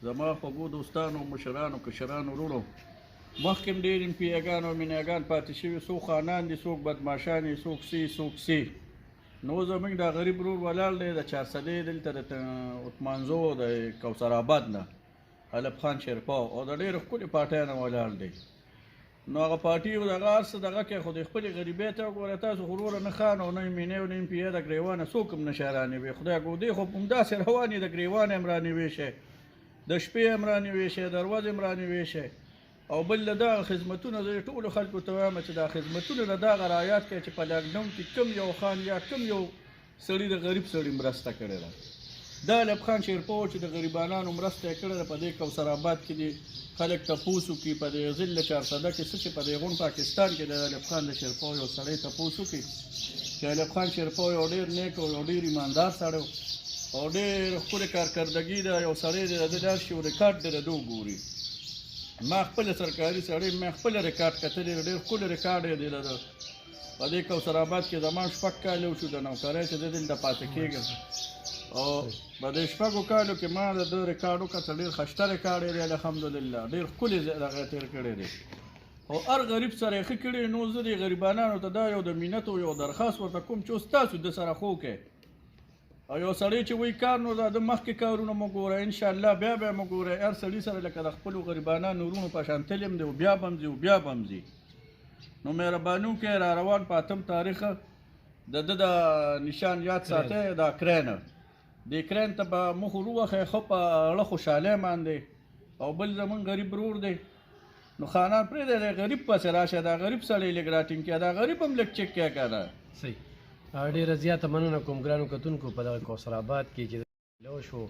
زما خوږو دوستانو مشرانو کشرانو وروڼو مخکې هم ډېر امپیاګان او میناګان پاتې شوي څوک خانان دي څوک بدماشان دي څوک سی څوک سی نو زموږ دا غریب ورور ولاړ دی د چارسدې دلته د عثمانزو د کوثر آباد نه حلب خان شیرپاو او د ډېرو ښکلې پاټۍ نه ولاړ دی نو هغه پارټي او دغه هر څه دغه کې خو د خپلې غریبۍ ته وګوره تاسو خو وروره نه خان او نه مینې او نه امپیا د ګریوانه څوک هم نشي رانیوي خدای ګودې خو همداسې روان یې د ګریوان هم رانیوي شي د شپې هم رانیوي شي د ورځې هم رانیوي شي او بل له دغه خدمتونه زه ټولو خلکو ته وایم چې دا خدمتونه د دغه رعایت کوي چې په لاکډاون کې کوم یو خان یا کوم یو سړي د غریب سړي مرسته کړې ده دا حلب خان شیرپاو چې د غریبانو مرسته یې کړې ده په دې کوثر آباد کې دي خلک تپوس وکړي په دې ضلع چارسده کې څه چې په دې غون پاکستان کې د حلب خان د شیرپاو یو سړی تپوس وکړي چې حلب خان شیرپاو یو ډېر نیک او یو ډېر ایماندار سړی او ډېر ښکلې کارکردګي ده یو سړی دی د ده داسې یو ریکارډ دی د ده وګوري ما خپله سرکاري سړی ما خپله ریکارډ کتلی ډېر ښکلی ریکارډ یې دی د ده په دې کوثر آباد کې زما 6 کاله وشو د نوکرۍ چې زه دلته پاتې کېږم او په دې 6 کالو کې ما د ده ریکارډ وکتل ډېر ښایسته ریکارډ یې دی الحمدلله ډېر ښکلي دغه یې تېر کړی دی او هر غریب سره یې ښه کړي نو زه دې غریبانانو ته دا یو د منت او یو درخواست ورته کوم چې اوس تاسو د سره خو کوئ او یو سړی چې وایي کار نو د مخکې کارونه مو ګوره انشاءالله بیا به مو ګوره هر سړي سره لکه د خپلو غریبانانو وروڼو په شان تللی هم دی او بیا به هم ځي او بیا به هم ځي نو مهرباني وکړئ را روان په 8 تاریخ د ده د نشان یاد ساتئ د کرین د کرین ته به مخ ور ووښئ ښه په اړه خوشحالۍ باندې او بل زمونږ غریب ورور دی نو خانان پرېږدی د غریب پسې راشه دا غریب سړی لږ راټینګ کړه دا غریب هم لږ چک کړه که نه صحیح ډېره زیاته مننه کوم ګرانو کتونکو په دغه کوثر آباد کې چې لو شو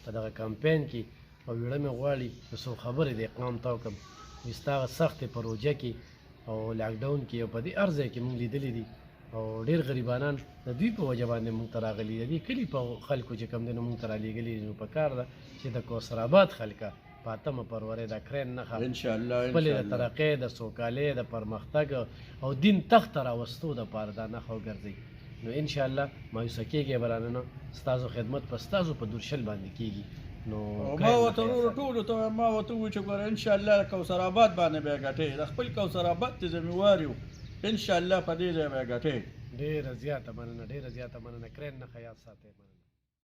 په دغه کمپین کې او ویړه مې غواړي د څو خبرې د اقلام تا وکړم ستا هغه سختې پروژه کې او لاکډاون کې او په دې هر ځای کې مونږ لیدلي دي او ډېر غریبانان د دوی په وجه باندې مونږ ته راغلي د دې کلي په خلکو چې کوم دی نو مونږ ته رالېږلي نو په کار ده چې د کوثر آباد خلکه په 8 فروری د کرین نښه انشاءالله خپلې د ترقۍ د سوکالۍ د پرمختګ او دین تخت ته راوستو دپاره دا نښه وګرځئ نو انشاءالله مایوسه کېږئ به رانه ستاسو خدمت په ستاسو په دورشل باندې کېږي نو ما ورته وروڼو ټولو ته ما ورته ووایو چې ګوره انشاءالله کوثر آباد باندې به یې ګټې د خپل کوثر آباد ته ذمهوار یو انشاءالله په دې ځای به یې ګټې ډېره زیاته مننه کرین نښه یاد ساتئ